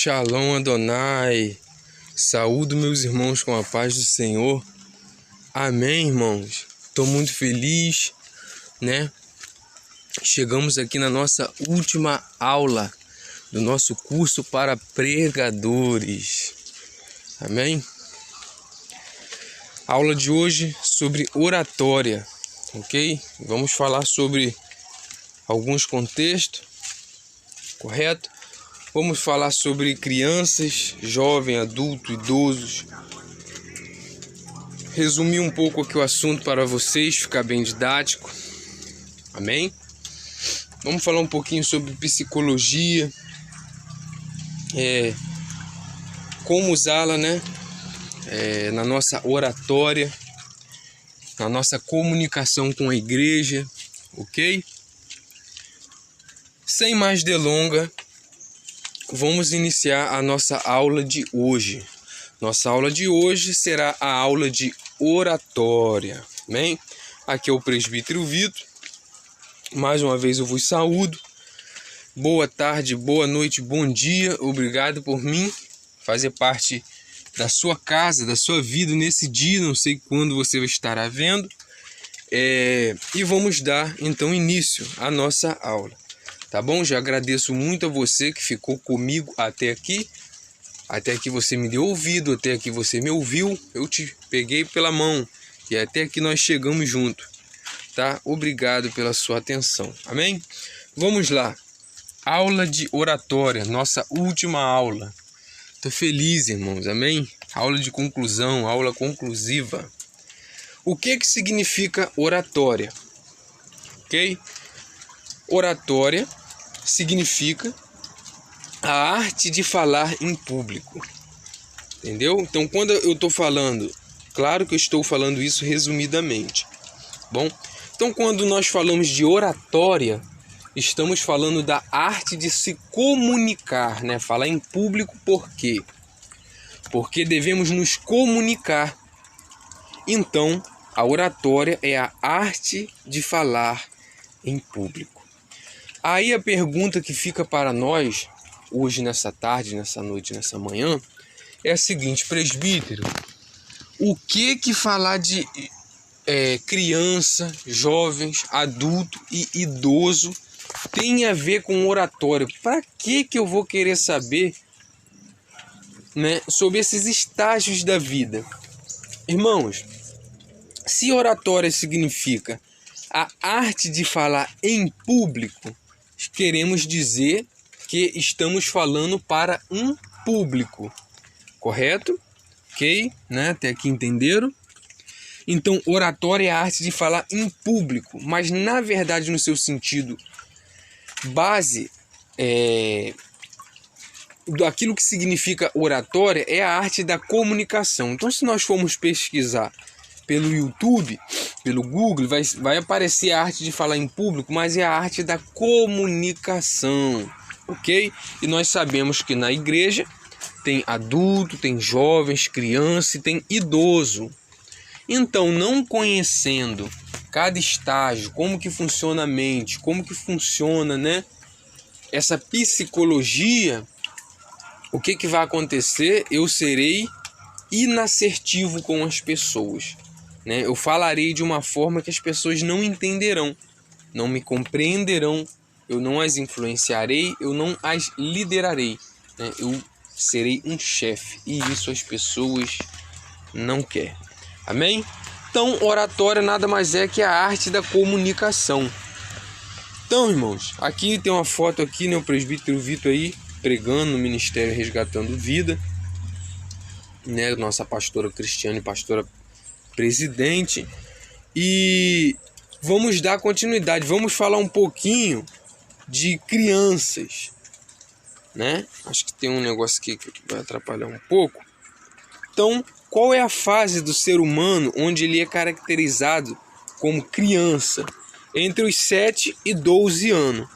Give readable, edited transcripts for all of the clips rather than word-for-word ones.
Shalom Adonai, saúdo meus irmãos com a paz do Senhor, amém irmãos, estou muito feliz, né? Chegamos aqui na nossa última aula do nosso curso para pregadores, amém? A aula de hoje sobre oratória, ok? Vamos falar sobre alguns contextos, correto? Vamos falar sobre crianças, jovens, adultos, idosos. Resumir um pouco aqui o assunto para vocês, ficar bem didático. Amém? Vamos falar um pouquinho sobre psicologia. Como usá-la, né? Na nossa oratória, na nossa comunicação com a igreja, ok? Sem mais delongas, vamos iniciar a nossa aula de hoje. Nossa aula de hoje será a aula de oratória. Amém? Aqui é o presbítero Vitor. Mais uma vez eu vos saúdo. Boa tarde, boa noite, bom dia. Obrigado por mim fazer parte da sua casa, da sua vida nesse dia. Não sei quando você estará vendo. E vamos dar então início à nossa aula. Tá bom? Já agradeço muito a você que ficou comigo até aqui. Até aqui você me deu ouvido, até aqui você me ouviu. Eu te peguei pela mão e até aqui nós chegamos juntos. Tá? Obrigado pela sua atenção. Amém? Vamos lá. Aula de oratória, nossa última aula. Tô feliz, irmãos. Amém? Aula de conclusão, aula conclusiva. O que significa oratória? Ok? Oratória significa a arte de falar em público, entendeu? Então, quando eu estou falando, claro que eu estou falando isso resumidamente, bom? Então, quando nós falamos de oratória, estamos falando da arte de se comunicar, né? Falar em público, por quê? Porque devemos nos comunicar. Então, a oratória é a arte de falar em público. Aí a pergunta que fica para nós, hoje, nessa tarde, nessa noite, nessa manhã, é a seguinte: presbítero, o que falar de criança, jovens, adulto e idoso tem a ver com oratório? Para que eu vou querer saber, né, sobre esses estágios da vida? Irmãos, se oratória significa a arte de falar em público, queremos dizer que estamos falando para um público, correto? Ok? Né? Até aqui entenderam? Então, oratória é a arte de falar em público, mas na verdade, no seu sentido base, daquilo que significa oratória é a arte da comunicação. Então, se nós formos pesquisar pelo YouTube, pelo Google, vai aparecer a arte de falar em público, mas é a arte da comunicação, ok? E nós sabemos que na igreja tem adulto, tem jovens, criança e tem idoso. Então, não conhecendo cada estágio, como que funciona a mente, como que funciona, né, essa psicologia, o que vai acontecer? Eu serei inassertivo com as pessoas, né? Eu falarei de uma forma que as pessoas não entenderão, não me compreenderão, eu não as influenciarei, eu não as liderarei, né? Eu serei um chefe e isso as pessoas não querem. Amém? Então, oratória nada mais é que a arte da comunicação. Então, irmãos, aqui tem uma foto aqui, né? O presbítero Vitor aí pregando no Ministério Resgatando Vida, né? Nossa pastora Cristiane, pastora presidente. E vamos dar continuidade, vamos falar um pouquinho de crianças, né? Acho que tem um negócio aqui que vai atrapalhar um pouco. Então, qual é a fase do ser humano onde ele é caracterizado como criança? Entre os 7 e 12 anos.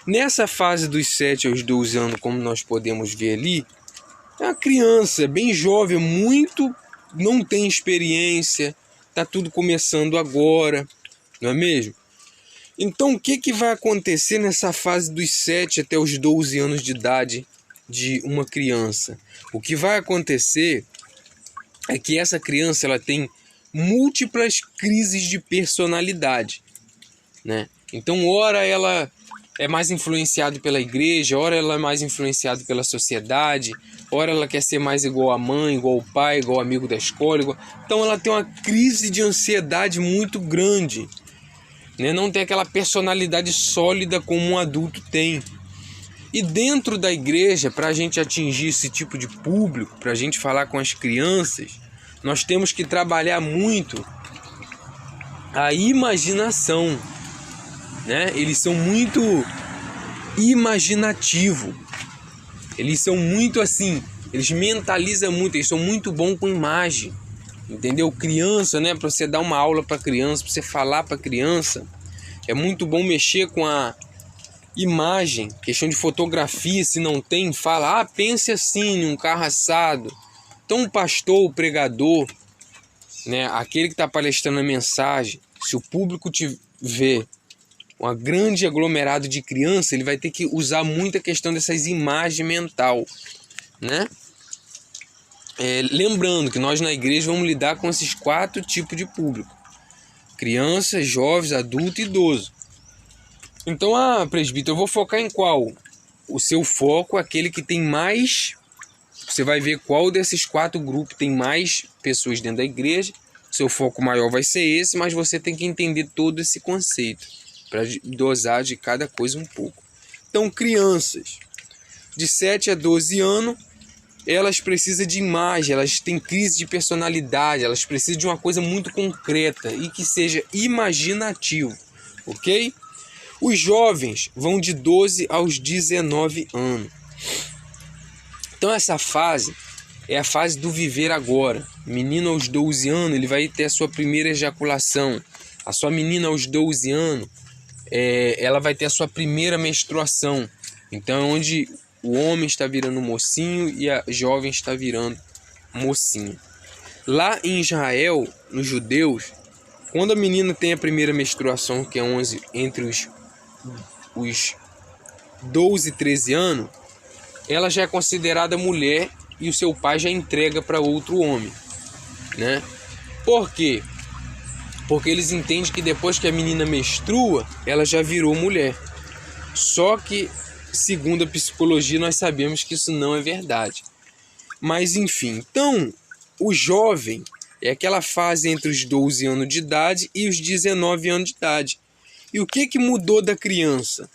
Nessa fase dos 7 aos 12 anos, como nós podemos ver ali, é uma criança bem jovem, muito, não tem experiência, está tudo começando agora, não é mesmo? Então, o que vai acontecer nessa fase dos 7 até os 12 anos de idade de uma criança. O que vai acontecer é que essa criança ela tem múltiplas crises de personalidade, né? Então, ora ela é mais influenciada pela igreja, ora ela é mais influenciada pela sociedade, ora ela quer ser mais igual à mãe, igual ao pai, igual ao amigo da escola. Então, ela tem uma crise de ansiedade muito grande, né? Não tem aquela personalidade sólida como um adulto tem. E dentro da igreja, para a gente atingir esse tipo de público, para a gente falar com as crianças, nós temos que trabalhar muito a imaginação, né? Eles são muito imaginativos, eles são muito assim, eles mentalizam muito, eles são muito bons com imagem, entendeu? Criança, né? Para você dar uma aula para criança, para você falar para criança, é muito bom mexer com a imagem, questão de fotografia. Se não tem, fala, pense assim, num carro assado. Então o pastor, o pregador, né, aquele que está palestrando a mensagem, se o público te vê um grande aglomerado de criança, ele vai ter que usar muito a questão dessas imagens mental, né? Lembrando que nós na igreja vamos lidar com esses 4 tipos de público: crianças, jovens, adulto e idoso. Então, presbítero, eu vou focar em qual? O seu foco é aquele que tem mais. Você vai ver qual desses 4 grupos tem mais pessoas dentro da igreja. Seu foco maior vai ser esse, mas você tem que entender todo esse conceito para dosar de cada coisa um pouco. Então, crianças de 7 a 12 anos, elas precisam de imagem, elas têm crise de personalidade, elas precisam de uma coisa muito concreta e que seja imaginativo, ok? Os jovens vão de 12 aos 19 anos. Então essa fase é a fase do viver agora. O menino aos 12 anos, ele vai ter a sua primeira ejaculação. A sua menina aos 12 anos, ela vai ter a sua primeira menstruação. Então é onde o homem está virando mocinho e a jovem está virando mocinha. Lá em Israel, nos judeus, quando a menina tem a primeira menstruação, que é entre os 12 e 13 anos, ela já é considerada mulher e o seu pai já entrega para outro homem, né? Por quê? Porque eles entendem que depois que a menina menstrua, ela já virou mulher. Só que, segundo a psicologia, nós sabemos que isso não é verdade. Mas enfim, então, o jovem é aquela fase entre os 12 anos de idade e os 19 anos de idade. E o que mudou da criança?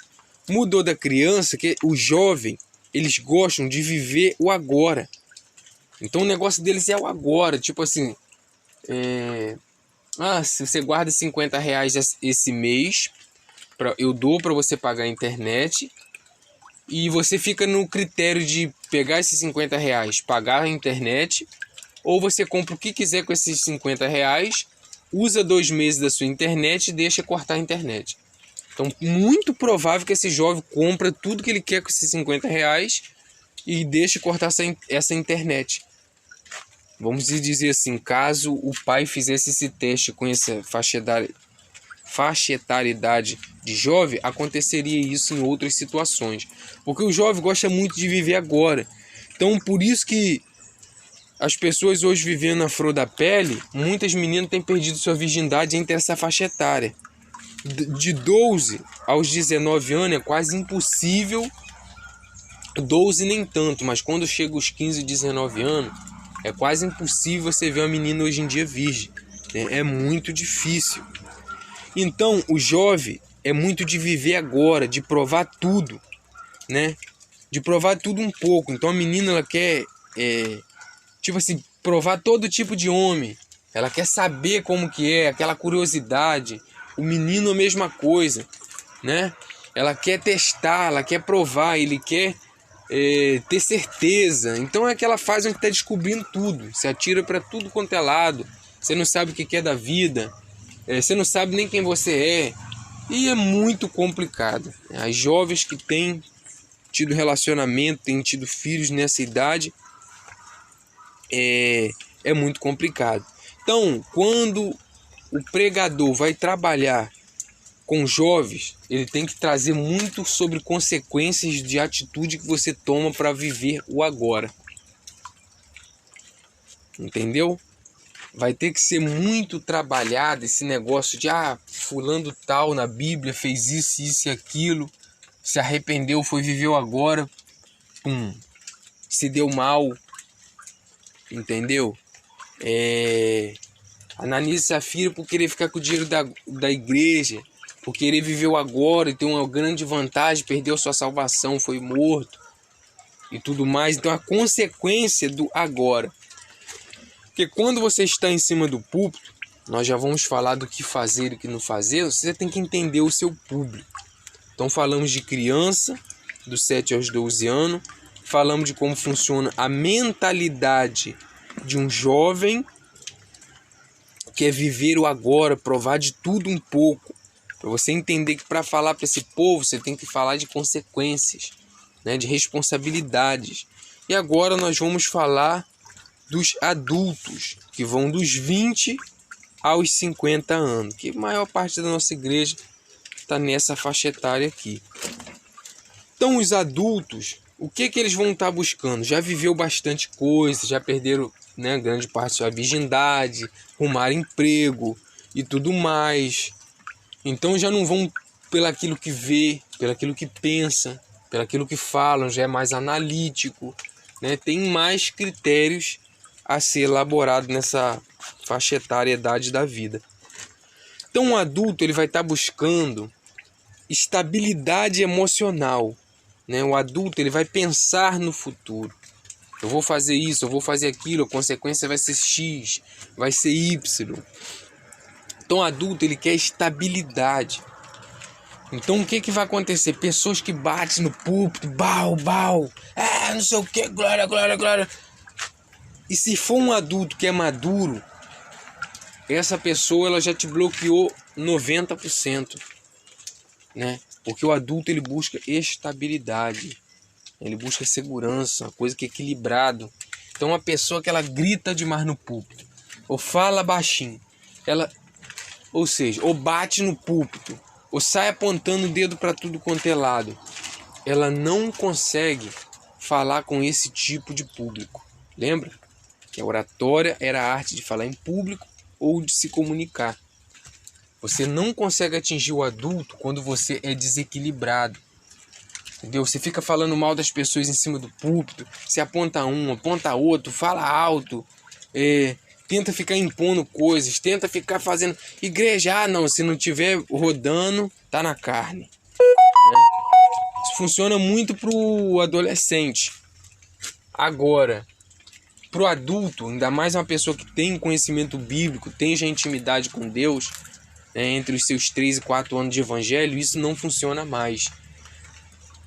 Mudou da criança que o jovem, eles gostam de viver o agora. Então o negócio deles é o agora. Tipo assim, se você guarda R$50 esse mês, eu dou para você pagar a internet, e você fica no critério de pegar esses R$50, pagar a internet, ou você compra o que quiser com esses R$50, usa 2 meses da sua internet e deixa cortar a internet. Então, muito provável que esse jovem compra tudo que ele quer com esses R$50 e deixe cortar essa internet. Vamos dizer assim, caso o pai fizesse esse teste com essa faixa etariedade de jovem, aconteceria isso em outras situações. Porque o jovem gosta muito de viver agora. Então, por isso que as pessoas hoje vivendo na flor da pele, muitas meninas têm perdido sua virgindade entre essa faixa etária. De 12 aos 19 anos é quase impossível, 12 nem tanto, mas quando chega os 15 e 19 anos, é quase impossível você ver uma menina hoje em dia virgem. É muito difícil. Então, o jovem é muito de viver agora, de provar tudo, né? De provar tudo um pouco. Então, a menina, ela quer, tipo assim, provar todo tipo de homem. Ela quer saber como que é, aquela curiosidade. O menino, a mesma coisa, né? Ela quer testar, ela quer provar, ele quer ter certeza. Então é aquela fase onde está descobrindo tudo. Se atira para tudo quanto é lado. Você não sabe o que é da vida. Você não sabe nem quem você é. E é muito complicado. As jovens que têm tido relacionamento, têm tido filhos nessa idade, é muito complicado. Então, quando o pregador vai trabalhar com jovens, ele tem que trazer muito sobre consequências de atitude que você toma para viver o agora. Entendeu? Vai ter que ser muito trabalhado esse negócio de fulano tal na Bíblia fez isso, isso e aquilo, se arrependeu, foi viver o agora, se deu mal, entendeu? Ananias e Safira por querer ficar com o dinheiro da igreja, por querer viver o agora e ter uma grande vantagem, perdeu sua salvação, foi morto e tudo mais. Então a consequência do agora. Porque quando você está em cima do púlpito, nós já vamos falar do que fazer e o que não fazer, você tem que entender o seu público. Então falamos de criança, dos 7 aos 12 anos, falamos de como funciona a mentalidade de um jovem que é viver o agora, provar de tudo um pouco. Para você entender que para falar para esse povo, você tem que falar de consequências, né, de responsabilidades. E agora nós vamos falar dos adultos, que vão dos 20 aos 50 anos, que a maior parte da nossa igreja está nessa faixa etária aqui. Então os adultos, o que eles vão estar buscando? Já viveu bastante coisa, já perderam, né, grande parte da sua virgindade, arrumaram emprego e tudo mais. Então já não vão pelaquilo que vê, pelaquilo que pensa, pelaquilo que falam, já é mais analítico, né? Tem mais critérios a ser elaborado nessa faixa etária idade da vida. Então um adulto ele vai estar buscando estabilidade emocional, né? O adulto ele vai pensar no futuro. Eu vou fazer isso, eu vou fazer aquilo, a consequência vai ser X, vai ser Y. Então o adulto ele quer estabilidade. Então o que vai acontecer? Pessoas que batem no púlpito, bau, não sei o que, glória, glória, glória. E se for um adulto que é maduro, essa pessoa ela já te bloqueou 90%, né? Porque o adulto ele busca estabilidade, ele busca segurança, uma coisa que é equilibrado. Então uma pessoa que ela grita demais no púlpito, ou fala baixinho, ou seja, ou bate no púlpito, ou sai apontando o dedo para tudo quanto é lado, ela não consegue falar com esse tipo de público. Lembra? Que a oratória era a arte de falar em público ou de se comunicar. Você não consegue atingir o adulto quando você é desequilibrado. Entendeu? Você fica falando mal das pessoas em cima do púlpito, você aponta um, aponta outro, fala alto, tenta ficar impondo coisas, tenta ficar fazendo... Igreja, não, se não tiver rodando, tá na carne. Né? Isso funciona muito pro adolescente. Agora, pro adulto, ainda mais uma pessoa que tem conhecimento bíblico, tem já intimidade com Deus, né, entre os seus 3 e 4 anos de evangelho, isso não funciona mais.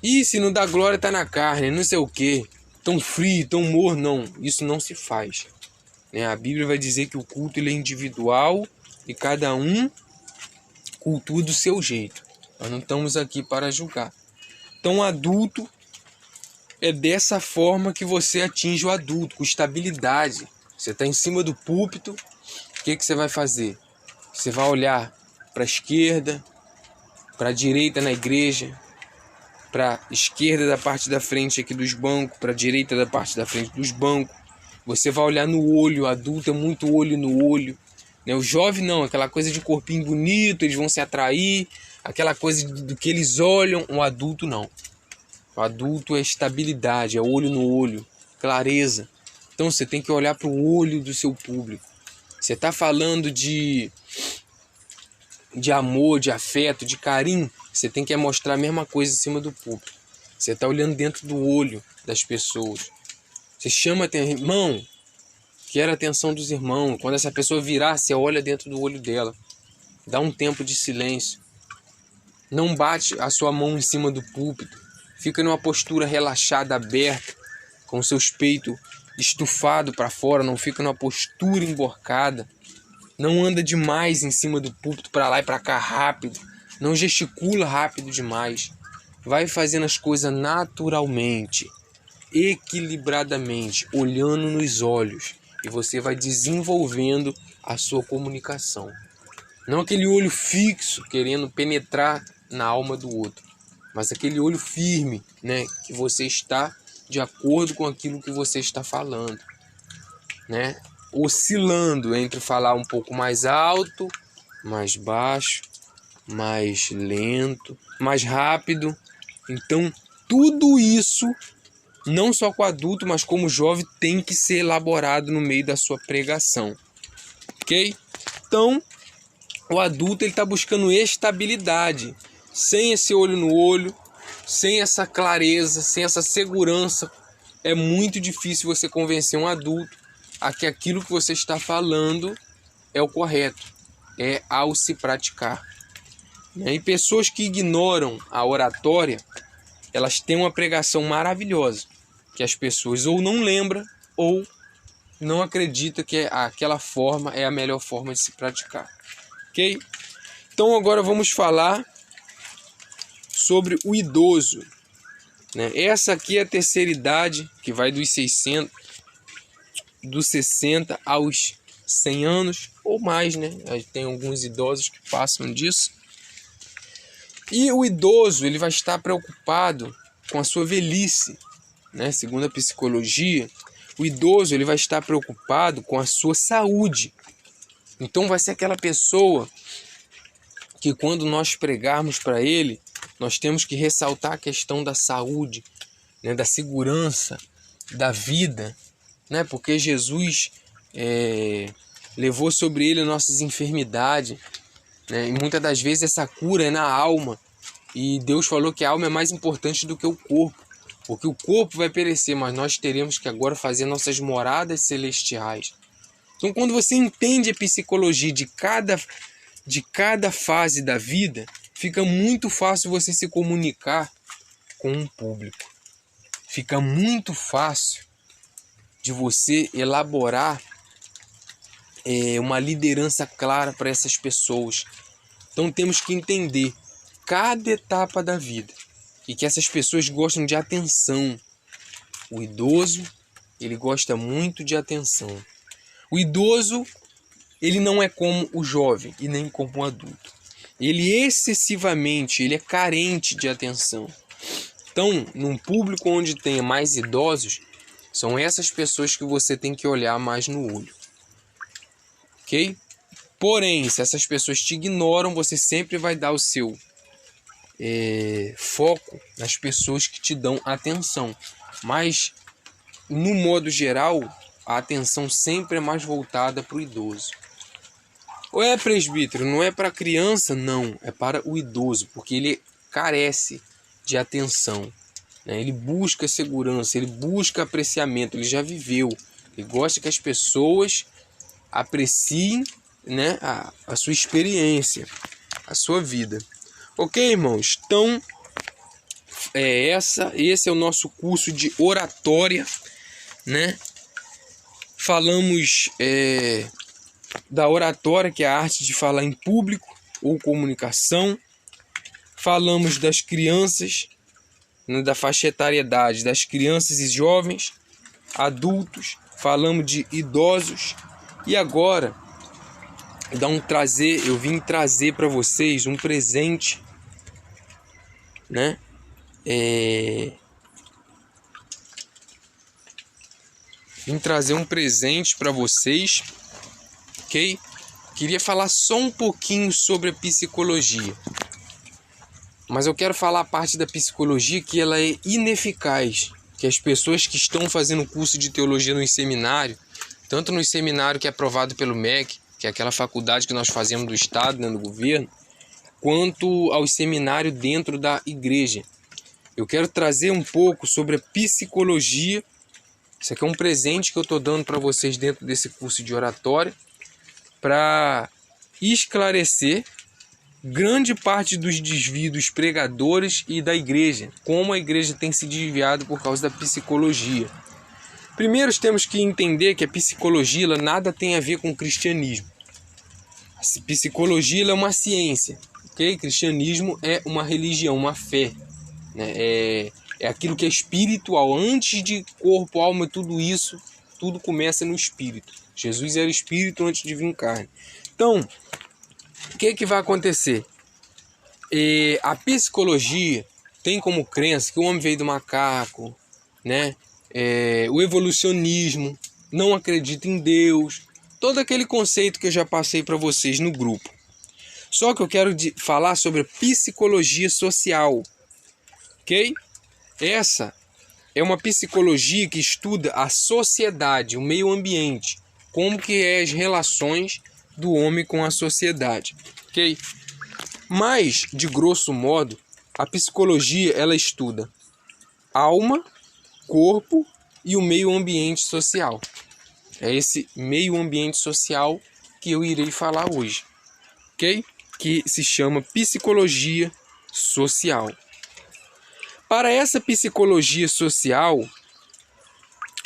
E se não dá glória, tá na carne, não sei o que, tão frio, tão morno, não, isso não se faz. Né? A Bíblia vai dizer que o culto ele é individual e cada um cultua do seu jeito. Nós não estamos aqui para julgar. Então, adulto, é dessa forma que você atinge o adulto, com estabilidade. Você está em cima do púlpito, o que você vai fazer? Você vai olhar para a esquerda, para a direita na igreja, para a esquerda da parte da frente aqui dos bancos, para a direita da parte da frente dos bancos. Você vai olhar no olho, o adulto é muito olho no olho. Né? O jovem não, aquela coisa de corpinho bonito, eles vão se atrair, aquela coisa do que eles olham, o adulto não. O adulto é estabilidade, é olho no olho, clareza. Então você tem que olhar para o olho do seu público. Você está falando de amor, de afeto, de carinho, você tem que mostrar a mesma coisa em cima do púlpito. Você está olhando dentro do olho das pessoas. Você chama atenção, irmão, quer a atenção dos irmãos. Quando essa pessoa virar, você olha dentro do olho dela. Dá um tempo de silêncio. Não bate a sua mão em cima do púlpito. Fica numa postura relaxada, aberta, com seus peitos estufados para fora. Não fica numa postura emborcada. Não anda demais em cima do púlpito para lá e para cá rápido. Não gesticula rápido demais. Vai fazendo as coisas naturalmente, equilibradamente, olhando nos olhos. E você vai desenvolvendo a sua comunicação. Não aquele olho fixo querendo penetrar na alma do outro, mas aquele olho firme, né, que você está de acordo com aquilo que você está falando, né? Oscilando entre falar um pouco mais alto, mais baixo, mais lento, mais rápido. Então, tudo isso, não só com adulto, mas como jovem, tem que ser elaborado no meio da sua pregação, ok? Então, o adulto está buscando estabilidade, sem esse olho no olho, sem essa clareza, sem essa segurança. É muito difícil você convencer um adulto a que aquilo que você está falando é o correto, é ao se praticar. E pessoas que ignoram a oratória, elas têm uma pregação maravilhosa, que as pessoas ou não lembram ou não acreditam que aquela forma é a melhor forma de se praticar. Ok? Então agora vamos falar sobre o idoso, né? Essa aqui é a terceira idade, que vai dos 60 aos 100 anos ou mais, né? Tem alguns idosos que passam disso. E o idoso, ele vai estar preocupado com a sua velhice, né? Segundo a psicologia, o idoso, ele vai estar preocupado com a sua saúde. Então vai ser aquela pessoa que quando nós pregarmos para ele, nós temos que ressaltar a questão da saúde, né? Da segurança, da vida, né? Porque Jesus levou sobre ele nossas enfermidades, né? E muitas das vezes essa cura é na alma. E Deus falou que a alma é mais importante do que o corpo, porque o corpo vai perecer, mas nós teremos que agora fazer nossas moradas celestiais. Então, quando você entende a psicologia de cada fase da vida, fica muito fácil você se comunicar com um público. Fica muito fácil de você elaborar uma liderança clara para essas pessoas. Então, temos que entender cada etapa da vida e que essas pessoas gostam de atenção. O idoso, ele gosta muito de atenção. O idoso, ele não é como o jovem e nem como o adulto. Ele ele é carente de atenção. Então, num público onde tenha mais idosos, são essas pessoas que você tem que olhar mais no olho. Ok? Porém, se essas pessoas te ignoram, você sempre vai dar o seu foco nas pessoas que te dão atenção. Mas, no modo geral, a atenção sempre é mais voltada para o idoso. Ou presbítero, não é para criança? Não, é para o idoso, porque ele carece de atenção, né? Ele busca segurança, ele busca apreciamento, ele já viveu. Ele gosta que as pessoas apreciem, né, a sua experiência, a sua vida. Ok, irmãos? Então, esse é o nosso curso de oratória, né? Falamos da oratória, que é a arte de falar em público ou comunicação. Falamos das crianças, né, da faixa etariedade, das crianças e jovens, adultos. Falamos de idosos. E agora, eu vim trazer para vocês um presente, né? Vim trazer um presente para vocês, ok? Queria falar só um pouquinho sobre a psicologia, mas eu quero falar a parte da psicologia que ela é ineficaz, que as pessoas que estão fazendo curso de teologia no seminário, tanto no seminário que é aprovado pelo MEC, que é aquela faculdade que nós fazemos do Estado, né, do governo, quanto ao seminário dentro da igreja. Eu quero trazer um pouco sobre a psicologia. Isso aqui é um presente que eu estou dando para vocês dentro desse curso de oratória, para esclarecer grande parte dos desvios dos pregadores e da igreja, como a igreja tem se desviado por causa da psicologia. Primeiro, temos que entender que a psicologia ela nada tem a ver com o cristianismo. A psicologia ela é uma ciência, ok? Cristianismo é uma religião, uma fé, né? É aquilo que é espiritual. Antes de corpo, alma e tudo isso, tudo começa no espírito. Jesus era espírito antes de vir carne. Então, O que vai acontecer? A psicologia tem como crença que o homem veio do macaco, né? O evolucionismo, não acredita em Deus, todo aquele conceito que eu já passei para vocês no grupo. Só que eu quero falar sobre a psicologia social, ok? Essa é uma psicologia que estuda a sociedade, o meio ambiente, como que é as relações do homem com a sociedade, ok? Mas, de grosso modo, a psicologia ela estuda alma, corpo e o meio ambiente social. É esse meio ambiente social que eu irei falar hoje, ok? Que se chama psicologia social. Para essa psicologia social,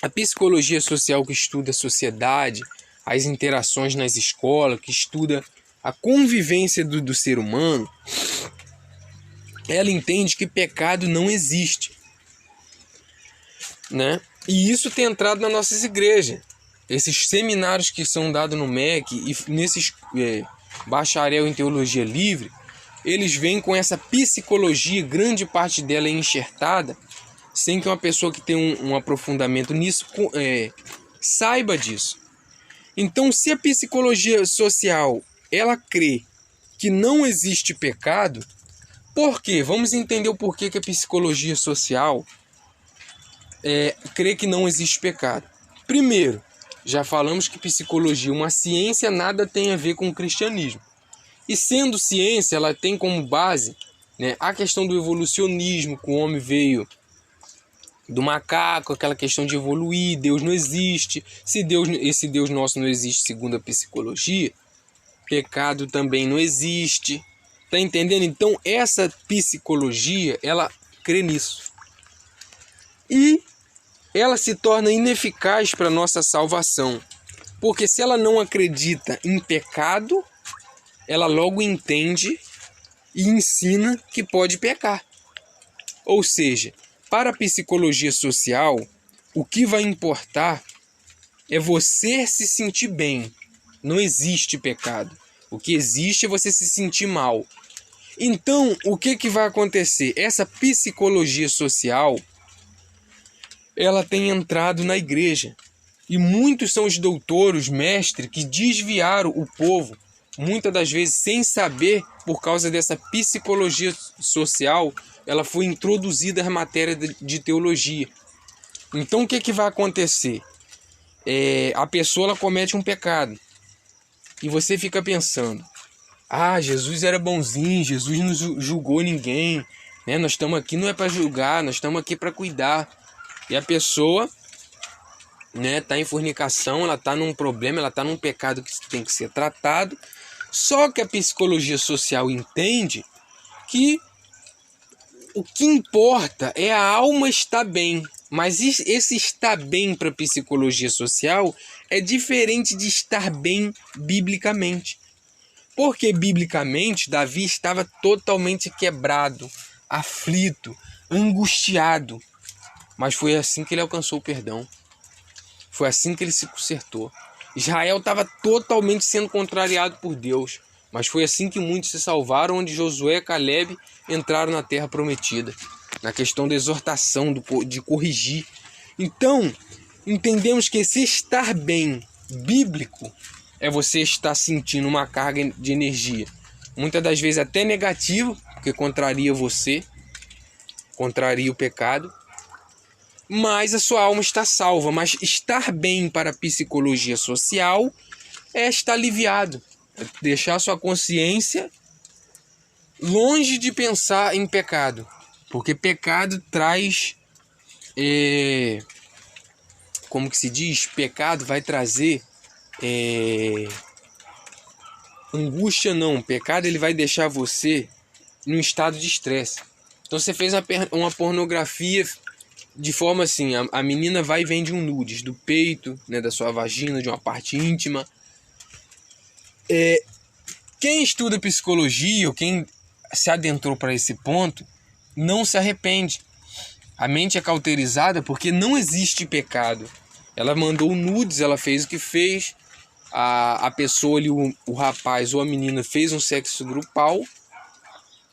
a psicologia social que estuda a sociedade, as interações nas escolas, que estuda a convivência do ser humano, ela entende que pecado não existe, né? E isso tem entrado nas nossas igrejas. Esses seminários que são dados no MEC e nesses bacharel em teologia livre, eles vêm com essa psicologia, grande parte dela é enxertada, sem que uma pessoa que tem um aprofundamento nisso saiba disso. Então, se a psicologia social ela crê que não existe pecado, por quê? Vamos entender o porquê que a psicologia social crê que não existe pecado. Primeiro, já falamos que psicologia, uma ciência, nada tem a ver com o cristianismo. E sendo ciência, ela tem como base, né, a questão do evolucionismo, que o homem veio do macaco, aquela questão de evoluir, Deus não existe. Se esse Deus nosso não existe segundo a psicologia, pecado também não existe. Tá entendendo? Então, essa psicologia, ela crê nisso. E ela se torna ineficaz para a nossa salvação. Porque se ela não acredita em pecado, ela logo entende e ensina que pode pecar. Ou seja, para a psicologia social, o que vai importar é você se sentir bem. Não existe pecado. O que existe é você se sentir mal. Então, o que vai acontecer? Essa psicologia social, ela tem entrado na igreja. E muitos são os doutores, mestres, que desviaram o povo, muitas das vezes sem saber, por causa dessa psicologia social, ela foi introduzida às matérias de teologia. Então, o que vai acontecer? A pessoa ela comete um pecado. E você fica pensando, Jesus era bonzinho, Jesus não julgou ninguém, né? Nós estamos aqui não é para julgar, nós estamos aqui para cuidar. E a pessoa, né, tá em fornicação, ela tá num problema, ela tá num pecado que tem que ser tratado. Só que a psicologia social entende que o que importa é a alma estar bem. Mas esse estar bem para a psicologia social é diferente de estar bem biblicamente. Porque biblicamente Davi estava totalmente quebrado, aflito, angustiado. Mas foi assim que ele alcançou o perdão. Foi assim que ele se consertou. Israel estava totalmente sendo contrariado por Deus. Mas foi assim que muitos se salvaram, onde Josué e Caleb entraram na terra prometida. Na questão da exortação, de corrigir. Então, entendemos que esse estar bem bíblico é você estar sentindo uma carga de energia. Muitas das vezes até negativa, porque contraria você, contraria o pecado. Mas a sua alma está salva. Mas estar bem para a psicologia social é estar aliviado. É deixar sua consciência longe de pensar em pecado. Porque pecado traz... como que se diz? Pecado vai trazer... angústia não. Pecado ele vai deixar você num estado de estresse. Então você fez uma pornografia... de forma assim, a menina vai e vende um nudes do peito, né, da sua vagina, de uma parte íntima. Quem estuda psicologia, ou quem se adentrou para esse ponto, não se arrepende. A mente é cauterizada porque não existe pecado. Ela mandou nudes, ela fez o que fez, a pessoa ali, o rapaz ou a menina fez um sexo grupal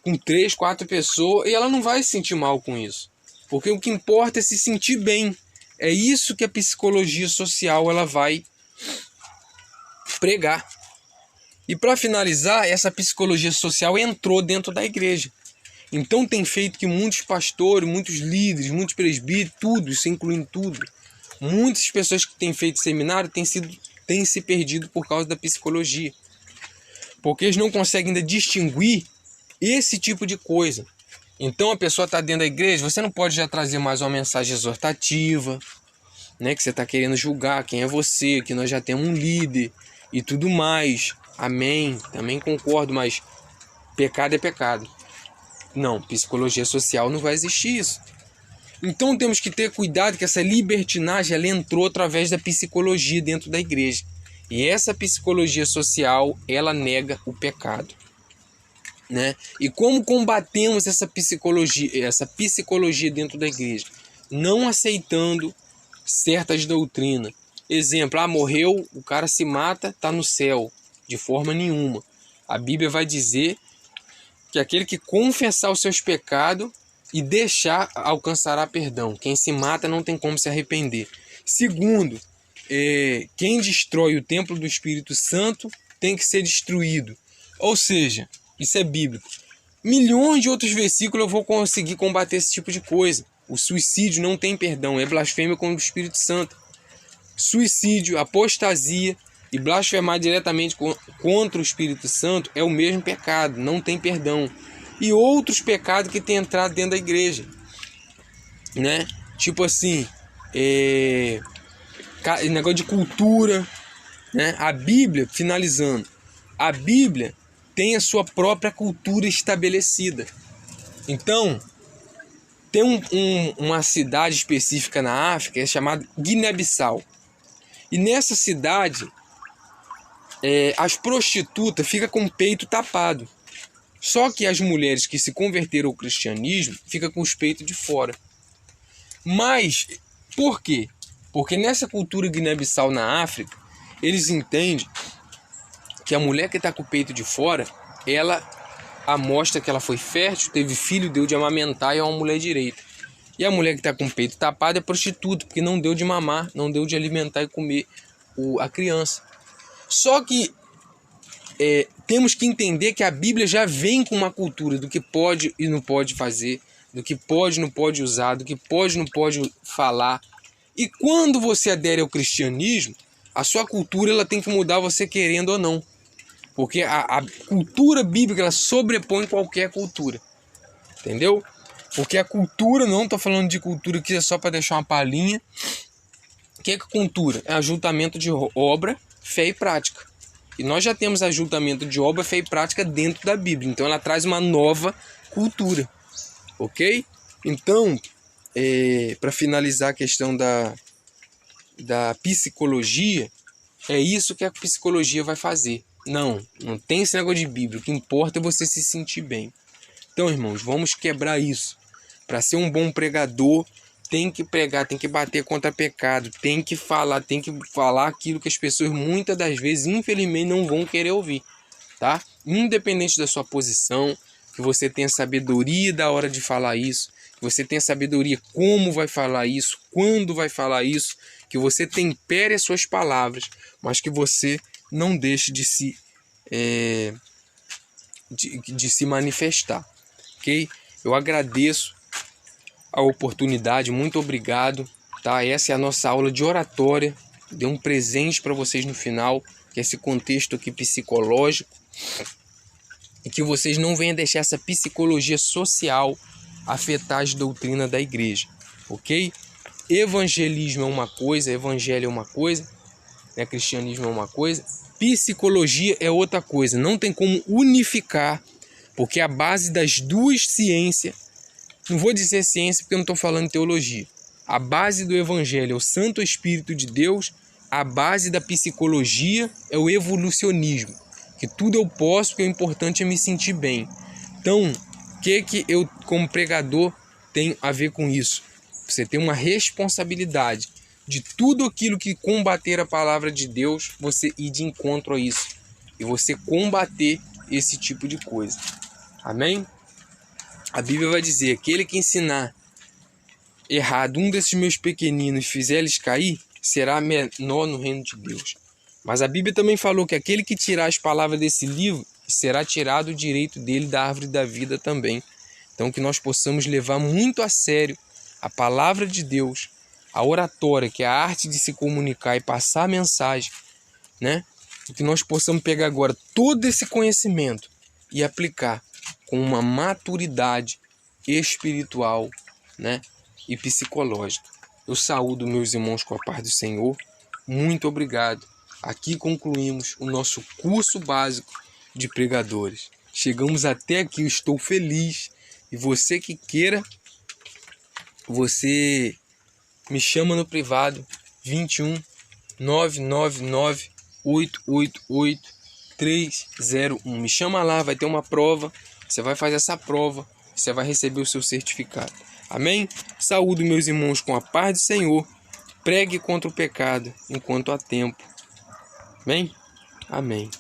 com 3, 4 pessoas e ela não vai se sentir mal com isso. Porque o que importa é se sentir bem. É isso que a psicologia social ela vai pregar. E para finalizar, essa psicologia social entrou dentro da igreja. Então tem feito que muitos pastores, muitos líderes, muitos presbíteros, tudo, isso incluindo tudo, muitas pessoas que têm feito seminário têm se perdido por causa da psicologia. Porque eles não conseguem ainda distinguir esse tipo de coisa. Então a pessoa está dentro da igreja, você não pode já trazer mais uma mensagem exortativa, né, que você está querendo julgar quem é você, que nós já temos um líder e tudo mais. Amém, também concordo, mas pecado é pecado. Não, psicologia social não vai existir isso. Então temos que ter cuidado que essa libertinagem ela entrou através da psicologia dentro da igreja. E essa psicologia social, ela nega o pecado, né? E como combatemos essa psicologia dentro da igreja? Não aceitando certas doutrinas. Exemplo, morreu, o cara se mata, está no céu. De forma nenhuma. A Bíblia vai dizer que aquele que confessar os seus pecados e deixar alcançará perdão. Quem se mata não tem como se arrepender. Segundo, quem destrói o templo do Espírito Santo tem que ser destruído. Ou seja, isso é bíblico. Milhões de outros versículos eu vou conseguir combater esse tipo de coisa. O suicídio não tem perdão, é blasfêmia contra o Espírito Santo. Suicídio, apostasia e blasfemar diretamente contra o Espírito Santo é o mesmo pecado, não tem perdão. E outros pecados que têm entrado dentro da igreja, né? Tipo assim, negócio de cultura, né? A Bíblia, finalizando, a Bíblia tem a sua própria cultura estabelecida. Então, tem uma cidade específica na África, é chamada Guiné-Bissau. E nessa cidade, as prostitutas ficam com o peito tapado. Só que as mulheres que se converteram ao cristianismo ficam com os peitos de fora. Mas, por quê? Porque nessa cultura Guiné-Bissau na África, eles entendem que a mulher que está com o peito de fora, ela mostra que ela foi fértil, teve filho, deu de amamentar e é uma mulher direita. E a mulher que está com o peito tapado é prostituta, porque não deu de mamar, não deu de alimentar e comer a criança. Só que temos que entender que a Bíblia já vem com uma cultura do que pode e não pode fazer, do que pode e não pode usar, do que pode e não pode falar. E quando você adere ao cristianismo, a sua cultura ela tem que mudar você querendo ou não. Porque a cultura bíblica ela sobrepõe qualquer cultura. Entendeu? Porque a cultura, não estou falando de cultura que é só para deixar uma palhinha. O que é cultura? É ajuntamento de obra, fé e prática. E nós já temos ajuntamento de obra, fé e prática dentro da Bíblia. Então ela traz uma nova cultura. Ok? Então, para finalizar a questão da psicologia, é isso que a psicologia vai fazer. Não tem esse negócio de Bíblia. O que importa é você se sentir bem. Então, irmãos, vamos quebrar isso. Para ser um bom pregador, tem que pregar, tem que bater contra pecado, tem que falar aquilo que as pessoas muitas das vezes, infelizmente, não vão querer ouvir, tá? Independente da sua posição, que você tenha sabedoria da hora de falar isso, que você tenha sabedoria como vai falar isso, quando vai falar isso, que você tempere as suas palavras, mas que você não deixe de se manifestar, ok? Eu agradeço a oportunidade, muito obrigado, tá? Essa é a nossa aula de oratória, dei um presente para vocês no final, que é esse contexto aqui psicológico, e que vocês não venham deixar essa psicologia social afetar as doutrinas da igreja, ok? Evangelismo é uma coisa, evangelho é uma coisa, né? Cristianismo é uma coisa, psicologia é outra coisa, não tem como unificar, porque a base das duas ciências, não vou dizer ciência porque eu não estou falando teologia, a base do evangelho é o Santo Espírito de Deus, a base da psicologia é o evolucionismo, que tudo eu posso, porque o importante é me sentir bem. Então, o que eu, como pregador, tenho a ver com isso? Você tem uma responsabilidade de tudo aquilo que combater a palavra de Deus, você ir de encontro a isso e você combater esse tipo de coisa. Amém? A Bíblia vai dizer: aquele que ensinar errado um desses meus pequeninos e fizer eles cair, será menor no reino de Deus. Mas a Bíblia também falou que aquele que tirar as palavras desse livro, será tirado o direito dele da árvore da vida também. Então que nós possamos levar muito a sério a palavra de Deus, a oratória, que é a arte de se comunicar e passar a mensagem, né? E que nós possamos pegar agora todo esse conhecimento e aplicar com uma maturidade espiritual, né? E psicológica. Eu saúdo meus irmãos com a paz do Senhor. Muito obrigado. Aqui concluímos o nosso curso básico de pregadores. Chegamos até aqui, eu estou feliz. E você que queira, você me chama no privado 21 999 888 301. Me chama lá, vai ter uma prova. Você vai fazer essa prova, você vai receber o seu certificado. Amém? Saúdo meus irmãos com a paz do Senhor. Pregue contra o pecado enquanto há tempo. Amém? Amém.